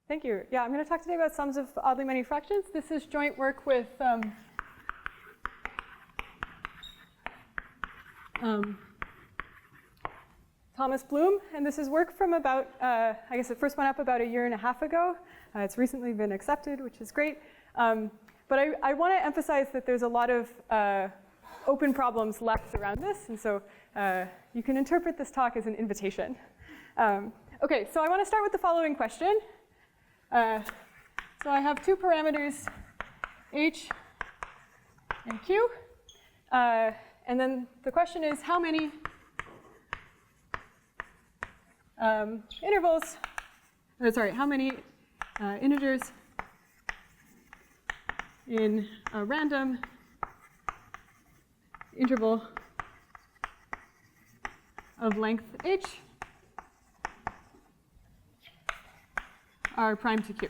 Thank you. Yeah, I'm going to talk today about sums of oddly many fractions. This is joint work with Thomas Bloom, and this is work from about, I guess it first went up about 1.5 years ago. It's recently been accepted, which is great. But I want to emphasize that there's a lot of open problems left around this, and so you can interpret this talk as an invitation. Okay, so I want to start with the following question. So I have two parameters, h and q, and then the question is how many how many integers in a random interval of length h are prime to q.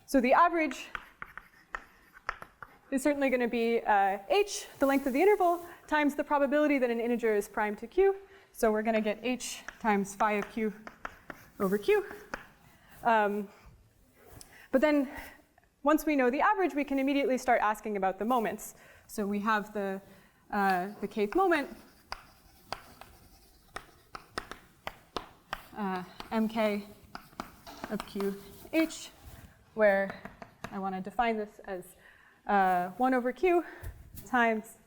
So the average is certainly going to be h, the length of the interval, times the probability that an integer is prime to q. So we're going to get h times phi of q over q. But then once we know the average, we can immediately start asking about the moments. So we have the kth moment, mk of qh, where I want to define this as 1 over q times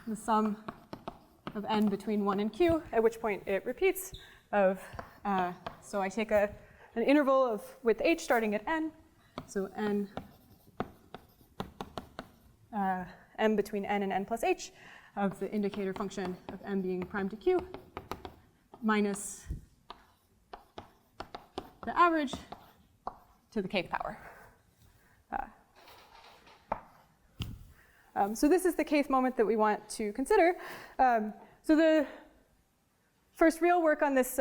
the sum of n between 1 and q, at which point it repeats of, so I take an interval with h starting at n, so n, m between n and n plus h of the indicator function of m being prime to q, minus the average to the kth power. So this is the kth moment that we want to consider. So the first real work on this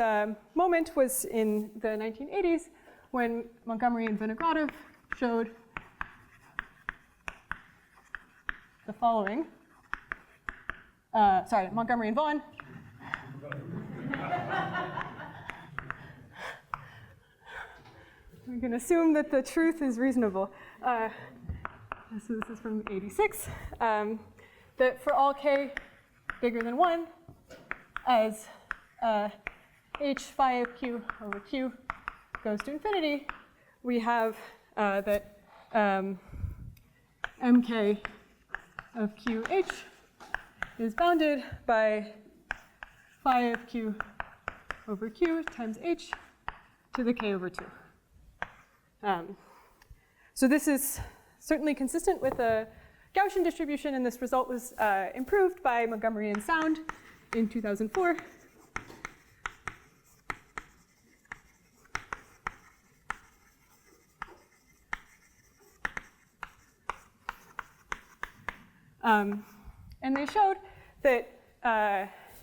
moment was in the 1980s when Montgomery and Vinogradov showed the following. Sorry, Montgomery and Vaughan. We can assume that the truth is reasonable. So this is from 86. That for all k bigger than 1, as h phi of q over q goes to infinity, we have that mk of qh is bounded by phi of q over q times h to the k over 2. So this is certainly consistent with a Gaussian distribution, and this result was improved by Montgomery and Sound in 2004. And they showed that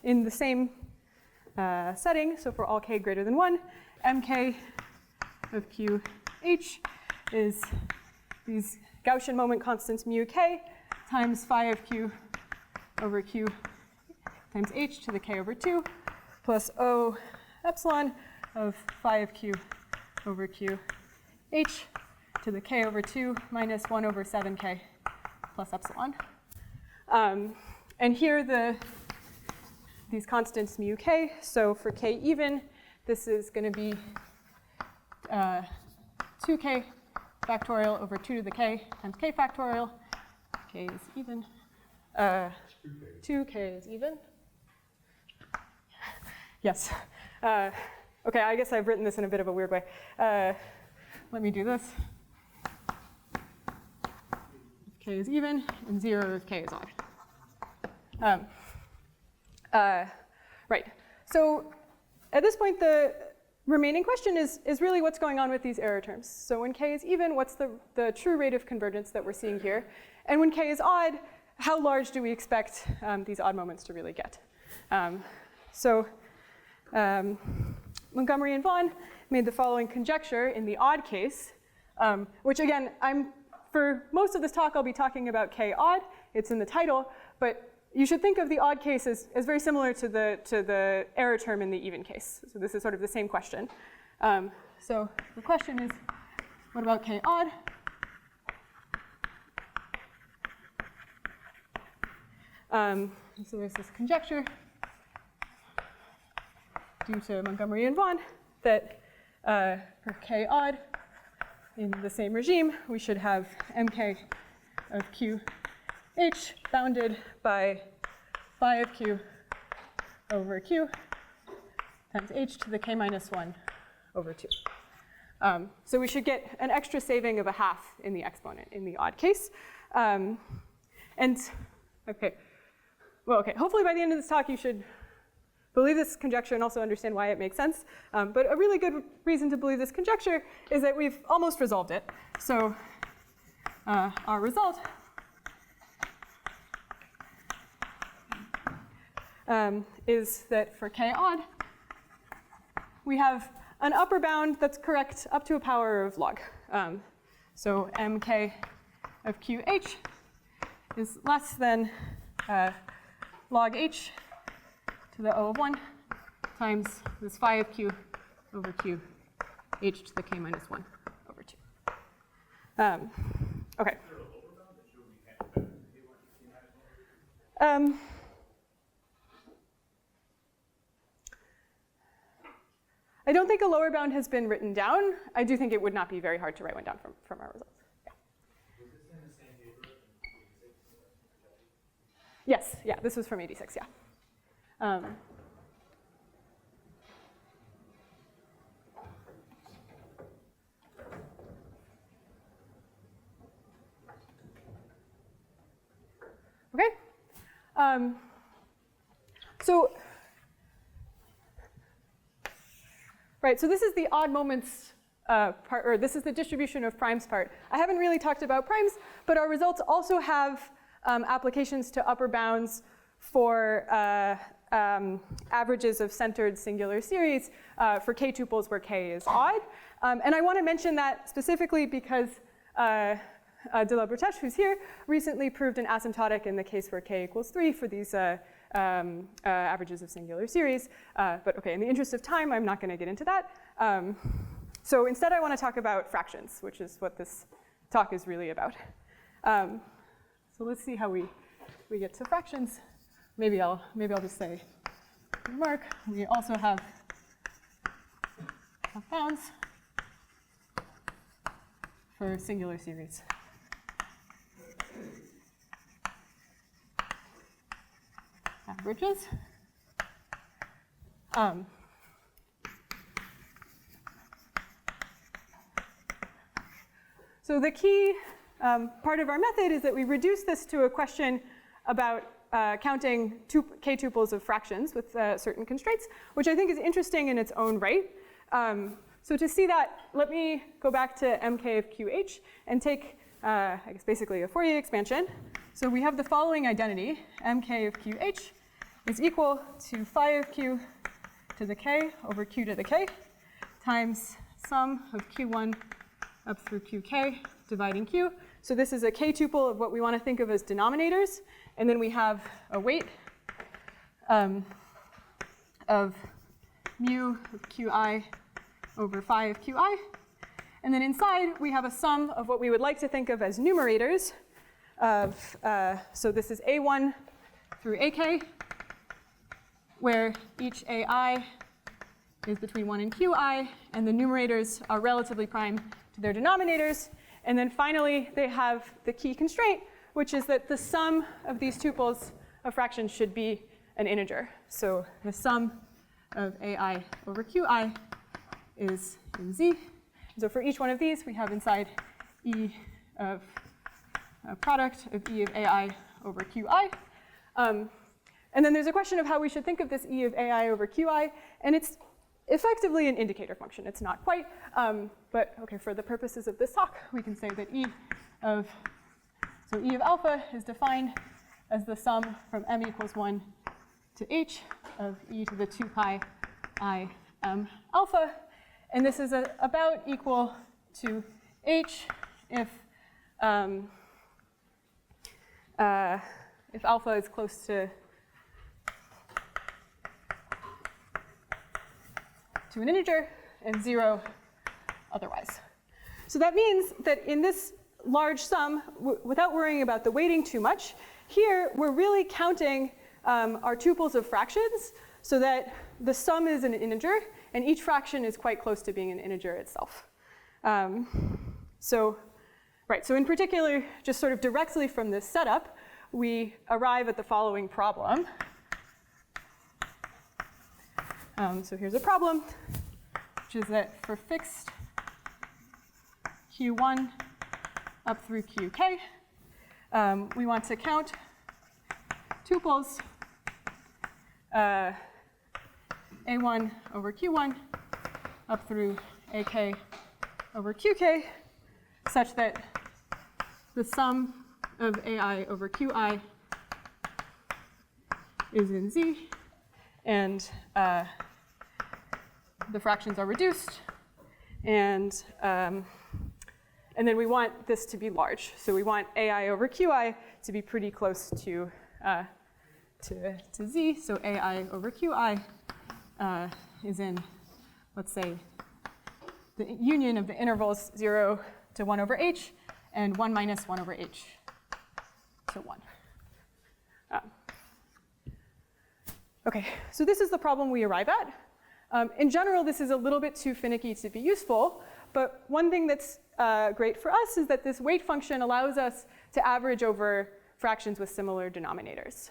in the same setting, so for all k greater than 1, mk of qh is these Gaussian moment constants mu k times phi of q over q times h to the k over 2 plus O epsilon of phi of q over q h to the k over 2 minus 1 over 7k plus epsilon. And here these constants mu k, so for k even, this is going to be 2k factorial over 2 to the k times k factorial. K is even. 2k is even. Yes. Okay, I guess I've written this in a bit of a weird way. Let me do this. K is even, and 0 if k is odd. Right. So at this point, the remaining question is really what's going on with these error terms. So when k is even, what's the true rate of convergence that we're seeing here? And when k is odd, how large do we expect these odd moments to really get? Montgomery and Vaughan made the following conjecture in the odd case, which again, for most of this talk, I'll be talking about k odd. It's in the title, but you should think of the odd case as very similar to the error term in the even case. So this is sort of the same question. So the question is, what about k odd? So there's this conjecture due to Montgomery and Vaughan that for k odd in the same regime, we should have mk of qh bounded by phi of q over q times h to the k minus 1 over 2. So we should get an extra saving of a half in the exponent in the odd case. Hopefully by the end of this talk you should believe this conjecture and also understand why it makes sense. But a really good reason to believe this conjecture is that we've almost resolved it. So our result is that for k odd, we have an upper bound that's correct up to a power of log. So mk of qh is less than log h to the O of 1 times this phi of q over q h to the k minus 1 over 2. Okay. I don't think a lower bound has been written down. I do think it would not be very hard to write one down from our results. Yeah. Was this in the same paper? Yes, yeah, this was from 86, yeah. Okay. Right, so this is the odd moments part, or this is the distribution of primes part. I haven't really talked about primes, but our results also have applications to upper bounds for averages of centered singular series for k tuples where k is odd. And I want to mention that specifically because de la Bretèche, who's here, recently proved an asymptotic in the case where k equals 3 for these averages of singular series. But OK, in the interest of time, I'm not going to get into that. So instead, I want to talk about fractions, which is what this talk is really about. So let's see how we get to fractions. Maybe I'll just say remark. We also have bounds for singular series. Averages. So the key part of our method is that we reduce this to a question about counting k tuples of fractions with certain constraints, which I think is interesting in its own right. So to see that, let me go back to mk of qh and take, I guess, basically a Fourier expansion. So we have the following identity. Mk of qh is equal to phi of q to the k over q to the k times sum of q1 up through qk dividing q. So this is a k tuple of what we want to think of as denominators. And then we have a weight of mu of qi over phi of qi. And then inside, we have a sum of what we would like to think of as numerators of, so this is a1 through ak, where each ai is between 1 and qi, and the numerators are relatively prime to their denominators. And then finally, they have the key constraint, which is that the sum of these tuples of fractions should be an integer. So the sum of ai over qi is in z. So for each one of these, we have inside e of a product of e of ai over qi. And then there's a question of how we should think of this e of ai over qi, and it's effectively an indicator function. It's not quite, but OK, for the purposes of this talk, we can say that e of alpha is defined as the sum from m equals 1 to h of e to the 2 pi I m alpha. And this is about equal to h if if alpha is close to an integer and 0 otherwise. So that means that in this large sum, without worrying about the weighting too much, here we're really counting our tuples of fractions so that the sum is an integer and each fraction is quite close to being an integer itself. So in particular, just sort of directly from this setup, we arrive at the following problem. So here's a problem, which is that for fixed Q1 up through Qk, we want to count tuples A1 over Q1 up through AK over Qk, such that the sum of AI over Qi is in Z, and the fractions are reduced, and then we want this to be large. So we want AI over Qi to be pretty close to Z. So AI over Qi is in, let's say, the union of the intervals 0 to 1 over h and 1 minus 1 over h to 1. OK, so this is the problem we arrive at. In general, this is a little bit too finicky to be useful. But one thing that's great for us is that this weight function allows us to average over fractions with similar denominators.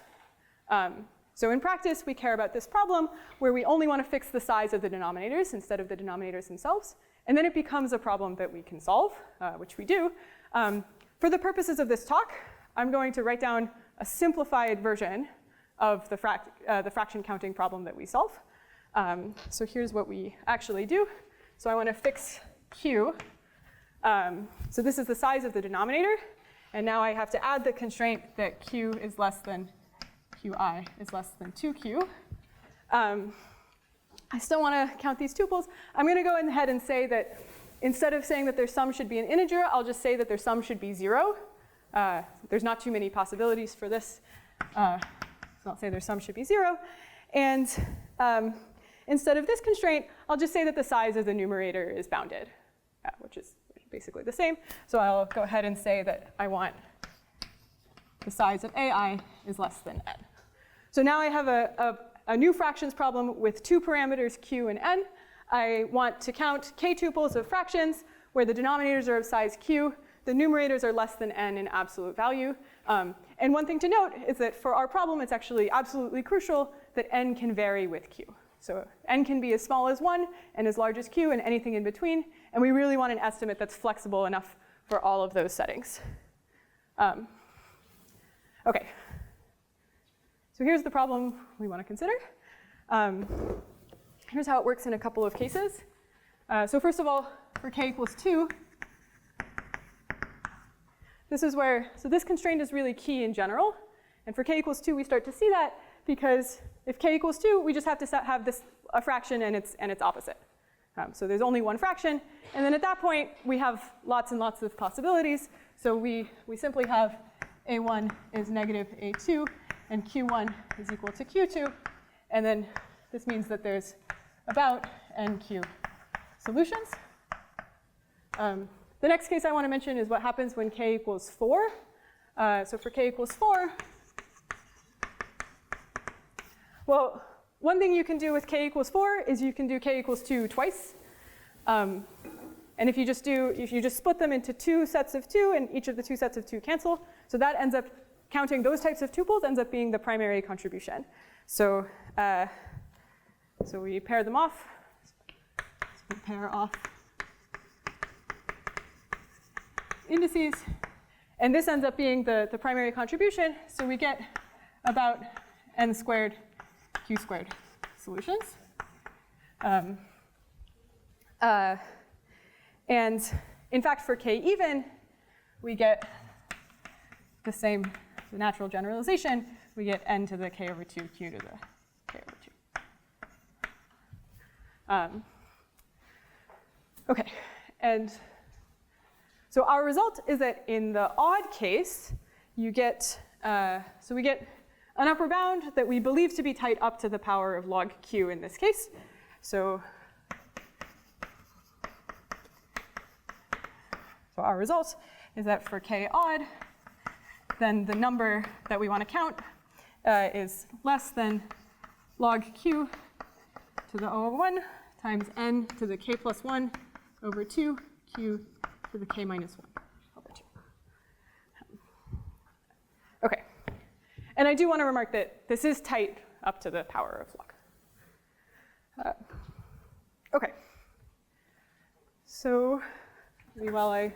So in practice, we care about this problem where we only want to fix the size of the denominators instead of the denominators themselves. And then it becomes a problem that we can solve, which we do. For the purposes of this talk, I'm going to write down a simplified version of the fraction counting problem that we solve. So here's what we actually do. So I want to fix Q. So this is the size of the denominator. And now I have to add the constraint that Q is less than Qi is less than 2Q. I still want to count these tuples. I'm going to go ahead and say that instead of saying that their sum should be an integer, I'll just say that their sum should be 0. There's not too many possibilities for this. So I'll say their sum should be 0. And instead of this constraint, I'll just say that the size of the numerator is bounded, which is basically the same. So I'll go ahead and say that I want the size of AI is less than n. So now I have a new fractions problem with two parameters, q and n. I want to count k tuples of fractions where the denominators are of size q. The numerators are less than n in absolute value. And one thing to note is that for our problem, it's actually absolutely crucial that n can vary with q. So n can be as small as 1 and as large as q and anything in between. And we really want an estimate that's flexible enough for all of those settings. OK. So here's the problem we want to consider. Here's how it works in a couple of cases. So first of all, for k equals 2, this is where, so this constraint is really key in general. And for k equals 2, we start to see that because if k equals 2, we just have to have this a fraction and its opposite. So there's only one fraction. And then at that point, we have lots and lots of possibilities. So we simply have a1 is negative a2, and q1 is equal to q2. And then this means that there's about nq solutions. The next case I want to mention is what happens when k equals 4. So for k equals 4, well, one thing you can do with k equals 4 is you can do k equals 2 twice. And if you just split them into two sets of 2, and each of the two sets of 2 cancel, so that ends up counting those types of tuples ends up being the primary contribution. So we pair them off. So we pair off indices. And this ends up being the primary contribution. So we get about n squared, q squared solutions. And in fact, for k even, we get the same, the natural generalization. We get n to the k over 2, q to the k over 2. OK, and so our result is that in the odd case, you get So we get an upper bound that we believe to be tight up to the power of log q in this case. So our result is that for k odd, then the number that we want to count is less than log q to the O over 1 times n to the k plus 1 over 2 q to the k minus 1 over 2. Okay. And I do want to remark that this is tight up to the power of log. Okay. So maybe while I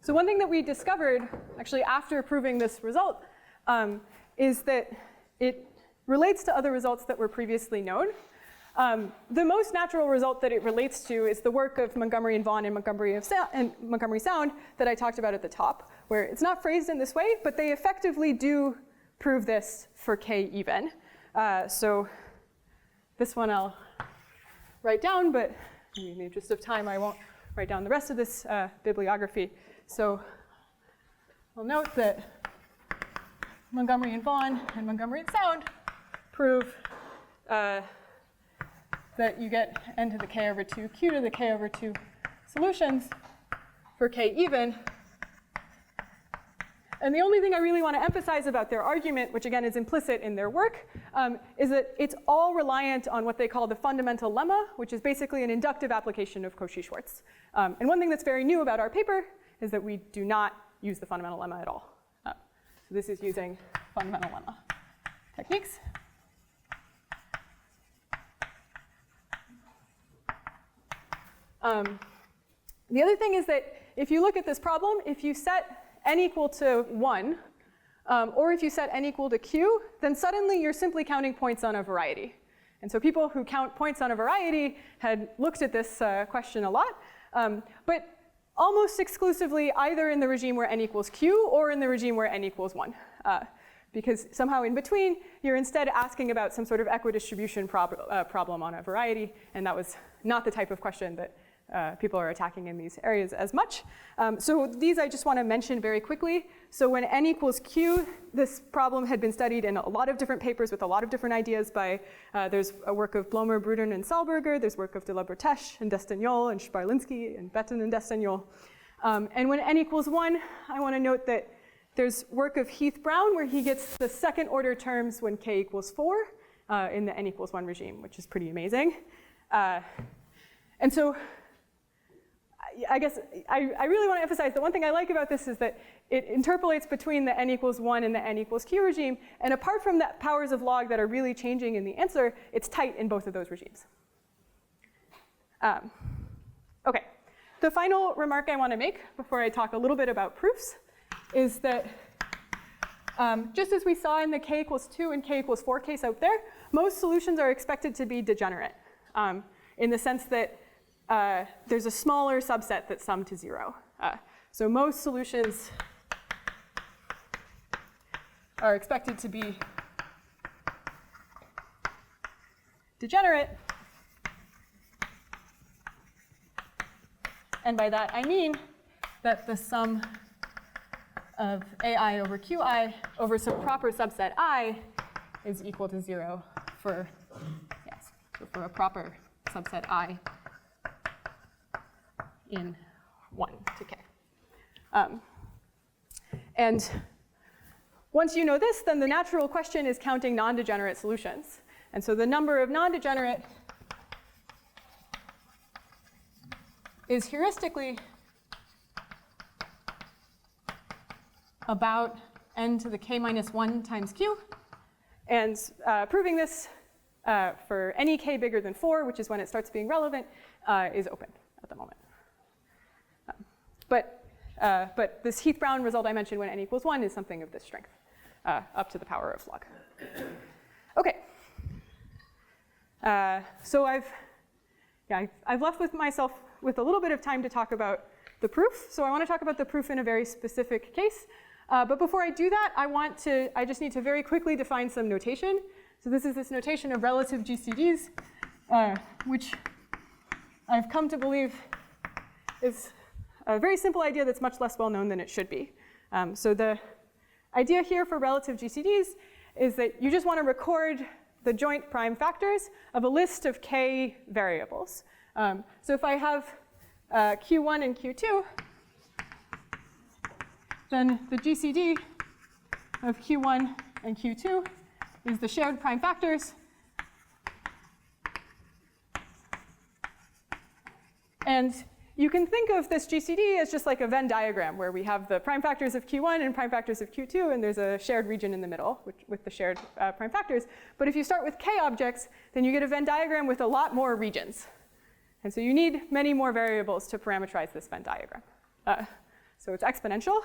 So one thing that we discovered, actually after proving this result, is that it relates to other results that were previously known. The most natural result that it relates to is the work of Montgomery and Vaughan and Montgomery Sound that I talked about at the top, where it's not phrased in this way, but they effectively do prove this for k even. So this one I'll write down, but in the interest of time, I won't write down the rest of this bibliography. So I'll note that Montgomery and Vaughan and Montgomery and Sound prove that you get n to the k over 2 q to the k over 2 solutions for k even. And the only thing I really want to emphasize about their argument, which again is implicit in their work, is that it's all reliant on what they call the fundamental lemma, which is basically an inductive application of Cauchy-Schwarz. And one thing that's very new about our paper is that we do not use the fundamental lemma at all. So this is using fundamental lemma techniques. The other thing is that if you look at this problem, if you set n equal to 1, or if you set n equal to q, then suddenly you're simply counting points on a variety. And so people who count points on a variety had looked at this question a lot, but almost exclusively either in the regime where n equals q or in the regime where n equals 1. Because somehow in between, you're instead asking about some sort of equidistribution problem on a variety, and that was not the type of question that people are attacking in these areas as much. So these I just want to mention very quickly. So when n equals q, this problem had been studied in a lot of different papers with a lot of different ideas by, there's a work of Blomer, Brudern, and Saarberger, there's work of de la Bretèche and Destagnol and Sparlinski and Betten and Destagnol. And when n equals 1, I want to note that there's work of Heath Brown where he gets the second order terms when k equals 4 in the n equals 1 regime, which is pretty amazing. And so I guess I really want to emphasize that one thing I like about this is that it interpolates between the n equals 1 and the n equals q regime. And apart from the powers of log that are really changing in the answer, it's tight in both of those regimes. Okay, the final remark I want to make before I talk a little bit about proofs is that just as we saw in the k equals 2 and k equals 4 case out there, most solutions are expected to be degenerate in the sense that there's a smaller subset that sum to 0. So most solutions are expected to be degenerate. And by that I mean that the sum of ai over qi over some proper subset I is equal to 0 for, yes, so for a proper subset I in 1 to k. And once you know this, then the natural question is counting non-degenerate solutions. And so the number of non-degenerate is heuristically about n to the k minus 1 times q. And proving this for any k bigger than 4, which is when it starts being relevant, is open at the moment. But this Heath Brown result I mentioned when n equals 1 is something of this strength, up to the power of log. Okay. So I've left with myself with a little bit of time to talk about the proof. So I want to talk about the proof in a very specific case. But before I do that, I just need to very quickly define some notation. So this is this notation of relative GCDs, which I've come to believe is a very simple idea that's much less well known than it should be. So the idea here for relative GCDs is that you just want to record the joint prime factors of a list of k variables. So if I have Q1 and Q2, then the GCD of Q1 and Q2 is the shared prime factors. And you can think of this GCD as just like a Venn diagram where we have the prime factors of Q1 and prime factors of Q2, and there's a shared region in the middle with the shared prime factors. But if you start with k objects, then you get a Venn diagram with a lot more regions. And so you need many more variables to parameterize this Venn diagram. So it's exponential.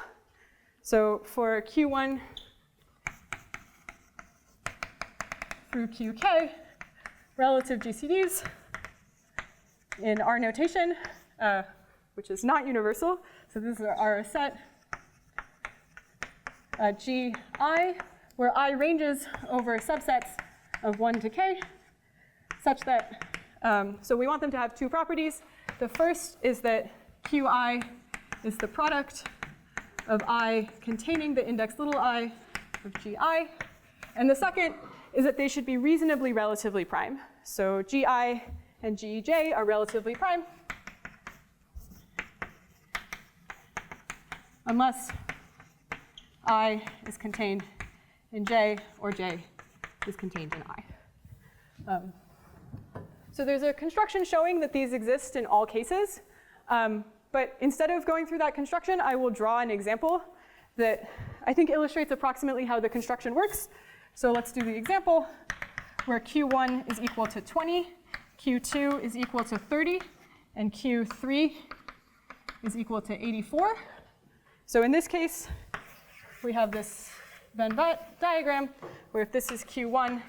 So for Q1 through Qk, relative GCDs in our notation, which is not universal. So this are a set Gi, where I ranges over subsets of 1 to k, such that, so we want them to have two properties. The first is that Qi is the product of I containing the index little I of Gi. And the second is that they should be reasonably relatively prime. So Gi and Gij are relatively prime unless I is contained in J or J is contained in I. So there's a construction showing that these exist in all cases. But instead of going through that construction, I will draw an example that I think illustrates approximately how the construction works. So let's do the example where Q1 is equal to 20, Q2 is equal to 30, and Q3 is equal to 84. So in this case, we have this Venn diagram where if this is Q1,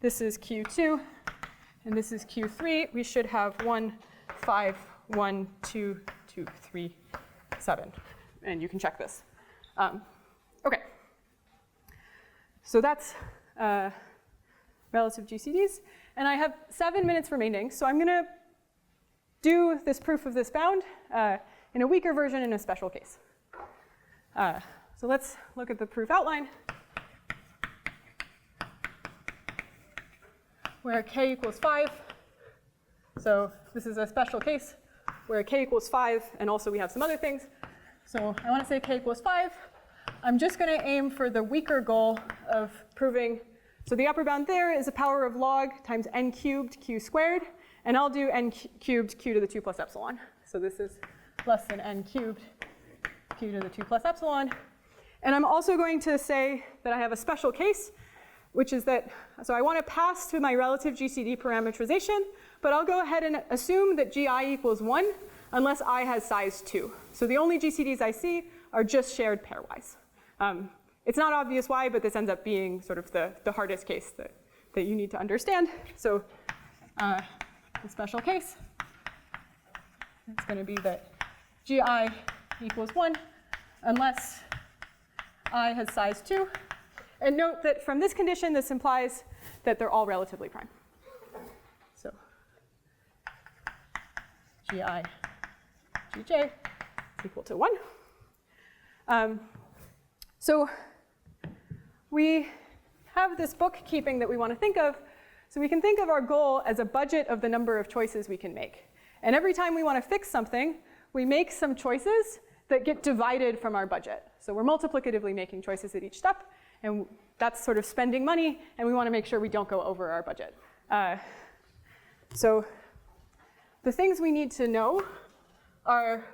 this is Q2, and this is Q3, we should have 1, 5, 1, 2, 2, 3, 7. And you can check this. OK. So that's relative GCDs. And I have 7 minutes remaining. So I'm going to do this proof of this bound in a weaker version in a special case. So let's look at the proof outline, where k equals 5. So this is a special case where k equals 5, and also we have some other things. So I want to say k equals 5. I'm just going to aim for the weaker goal of proving. So the upper bound there is a power of log times n cubed q squared. And I'll do n cubed q to the 2 plus epsilon. So this is less than n cubed q to the 2 plus epsilon. And I'm also going to say that I have a special case, which is that, so I want to pass to my relative GCD parameterization, but I'll go ahead and assume that Gi equals 1 unless I has size 2. So the only GCDs I see are just shared pairwise. It's not obvious why, but this ends up being sort of the hardest case that you need to understand. So the special case, it's going to be that Gi equals 1 unless I has size 2. And note that from this condition, this implies that they're all relatively prime. So Gi, Gj is equal to 1. So we have this bookkeeping that we want to think of. So we can think of our goal as a budget of the number of choices we can make. And every time we want to fix something, we make some choices that get divided from our budget. So we're multiplicatively making choices at each step. And that's sort of spending money, and we want to make sure we don't go over our budget. So the things we need to know are,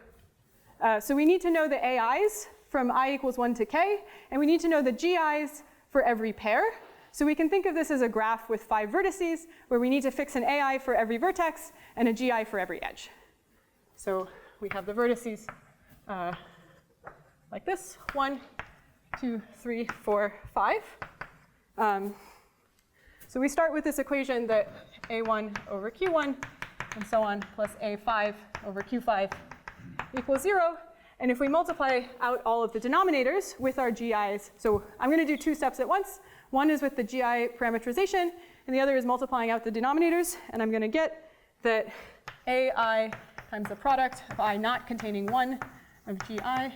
so we need to know the AIs from I equals 1 to k, and we need to know the GIs for every pair. So we can think of this as a graph with 5 vertices, where we need to fix an AI for every vertex and a GI for every edge. So we have the vertices like this, 1, 2, 3, 4, 5. So we start with this equation that A1 over Q1 and so on plus A5 over Q5 equals 0. And if we multiply out all of the denominators with our GIs, so I'm going to do 2 steps at once. One is with the GI parameterization, and the other is multiplying out the denominators. And I'm going to get that AI times the product of I not containing 1 of GI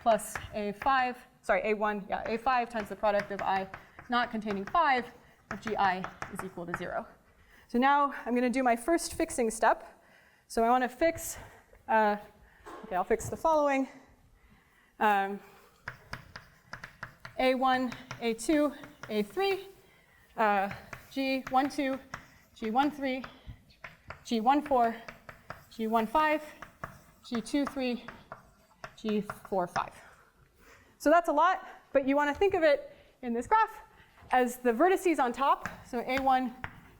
plus A5, sorry, A1, yeah, A5 times the product of I not containing 5 of GI is equal to 0. So now I'm going to do my first fixing step. So I want to fix, okay, I'll fix the following. A1, A2, A3, G12, G13, G14, G15, G23, G45. So that's a lot, but you want to think of it in this graph as the vertices on top, so A1,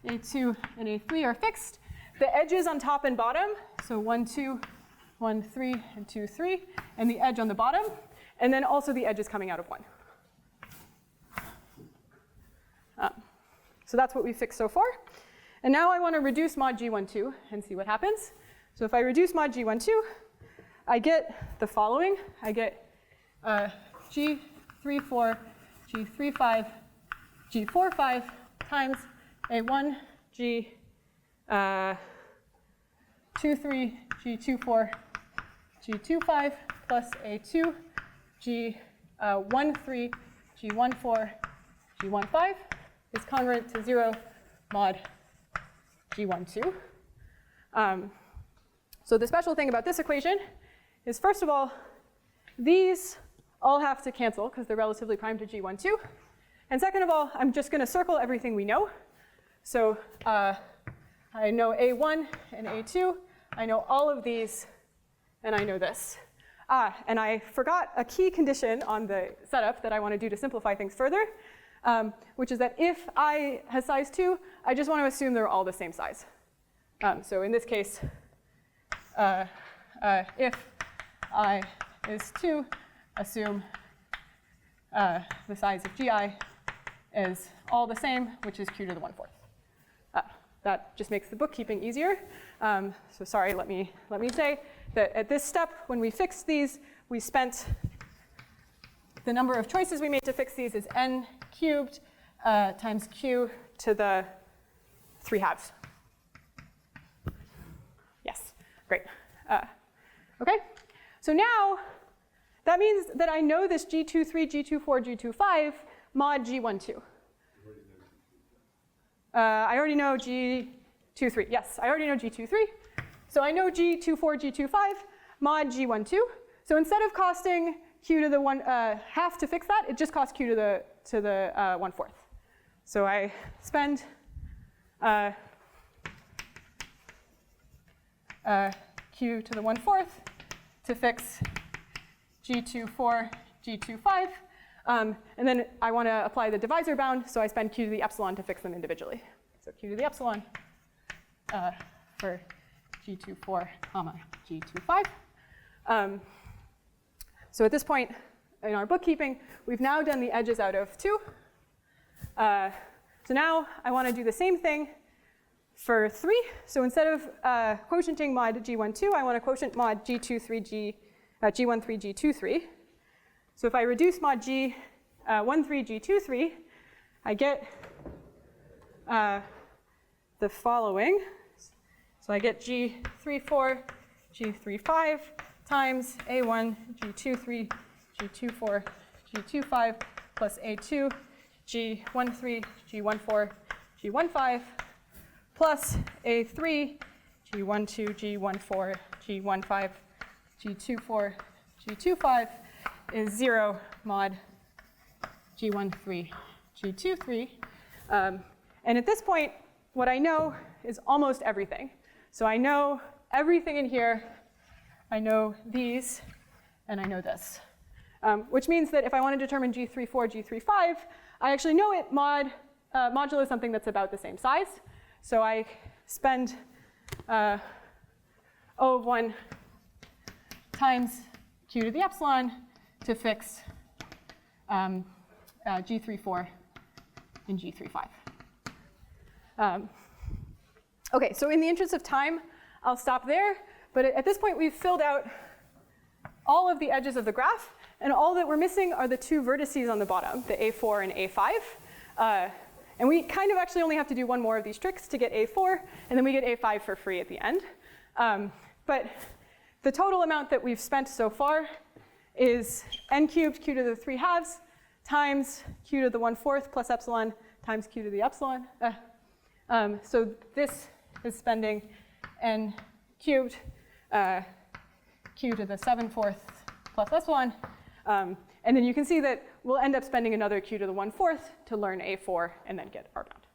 A2, and A3 are fixed. The edges on top and bottom, so 1, 2, 1, 3, and 2, 3, and the edge on the bottom, and then also the edges coming out of 1. So that's what we fixed so far. And now I want to reduce mod G12 and see what happens. So if I reduce mod G12, I get the following. I get G34, G35, G45 times A1, G23, G24, G25 plus A2, G13, G14, G15 is congruent to 0 mod G12. So the special thing about this equation is, first of all, these all have to cancel because they're relatively prime to G12. And second of all, I'm just going to circle everything we know. So I know A1 and A2. I know all of these, and I know this. And I forgot a key condition on the setup that I want to do to simplify things further, which is that if I has size 2, I just want to assume they're all the same size. So in this case, if I is 2, assume the size of GI is all the same, which is q to the 1/4. That just makes the bookkeeping easier. So sorry, let me say that at this step, when we fixed these, we spent the number of choices we made to fix these is n cubed times q to the 3/2. Yes, great. Okay, so now that means that I know this G23, G24, G25 mod G12. I already know G23. Yes, I already know G23. So I know G24, G25 mod G12. So instead of costing q to the 1/2 to fix that, it just costs q to the 1/4. So I spend q to the 1/4 to fix G24, G25. And then I want to apply the divisor bound, so I spend q to the epsilon to fix them individually. So q to the epsilon for G24, G25. So at this point in our bookkeeping, we've now done the edges out of 2. So now I want to do the same thing for 3. So instead of quotienting mod G12, I want to quotient mod G13, G23. So if I reduce mod G13, G23, I get the following. So I get G34, G35 times A1, G23, G24, G25 plus A2, G13, G14, G15 plus A3, G12, G14, G15, G24, G25 is 0 mod G13, G23. And at this point, what I know is almost everything. So I know everything in here. I know these, and I know this. Which means that if I want to determine G34, G35, I actually know it modulo something that's about the same size. So I spend O of 1 times q to the epsilon to fix G34 and G35. Okay, so in the interest of time, I'll stop there. But at this point, we've filled out all of the edges of the graph, and all that we're missing are the two vertices on the bottom, the A4 and A5. And we kind of actually only have to do one more of these tricks to get A4, and then we get A5 for free at the end. But the total amount that we've spent so far is n cubed q to the 3/2 times q to the 1/4 plus epsilon times q to the epsilon. So this is spending n cubed q to the 7/4 plus epsilon. And then you can see that we'll end up spending another q to the 1/4 to learn A4 and then get R bound.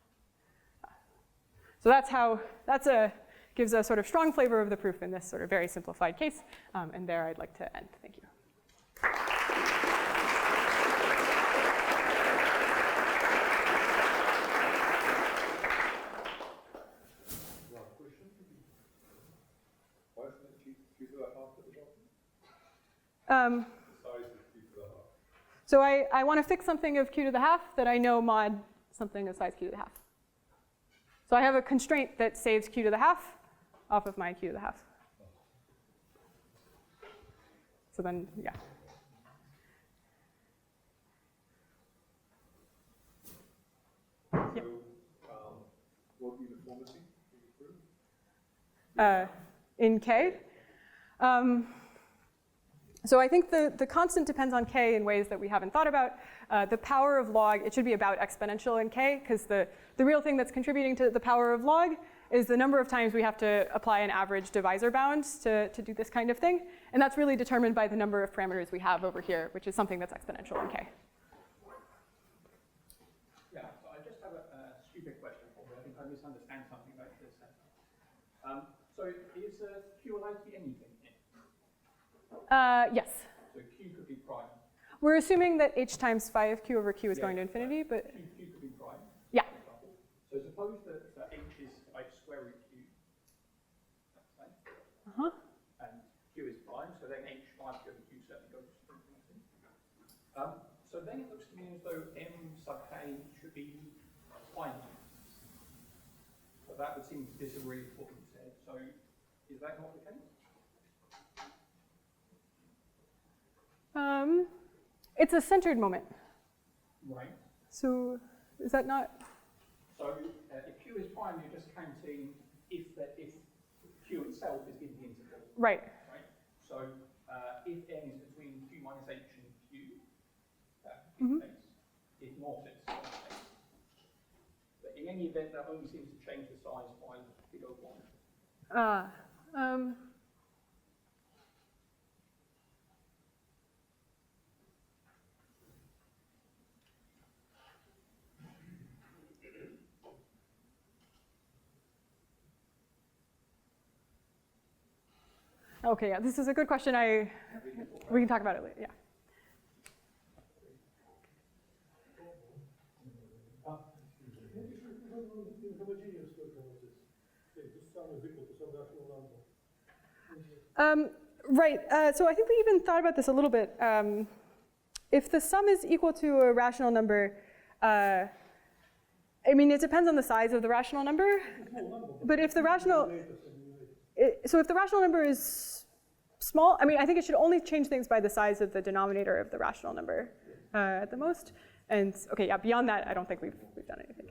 So gives a sort of strong flavor of the proof in this sort of very simplified case. And there I'd like to end. Thank you. So I want to fix something of q to the half that I know mod something of size q to the half. So I have a constraint that saves q to the half off of my q to the half. So then, yeah. So, what uniformity do you prove? In K? So I think the constant depends on K in ways that we haven't thought about. The power of log, it should be about exponential in K, because the real thing that's contributing to the power of log is the number of times we have to apply an average divisor bound to do this kind of thing. And that's really determined by the number of parameters we have over here, which is something that's exponential in K. Yeah, so I just have a stupid question for you. I think I misunderstand something about this. So is Q allowed to be anything? Yes. So Q could be prime. We're assuming that h times phi of q over q is going to infinity, but Q could be prime. Yeah. For example. So suppose that h is like square root q. That's right. And q is prime, so then h times q over q certainly goes to infinity. So then it looks to me as though m sub k should be prime. But that would seem to disagree with what you said. So is that not the case? It's a centered moment. Right. So is that not? So if q is prime, you're just counting if q itself is in the interval. Right. Right. So if n is between q minus h and q, that would be the case. If not, it's not the case. But in any event, that only seems to change the size by big O1. Okay, yeah, this is a good question. We can talk about it later, yeah. Right, so I think we even thought about this a little bit. If the sum is equal to a rational number, I mean, it depends on the size of the rational number, but if the rational, so if the rational number is small, I mean, I think it should only change things by the size of the denominator of the rational number at the most. And okay, yeah, beyond that, I don't think we've done anything.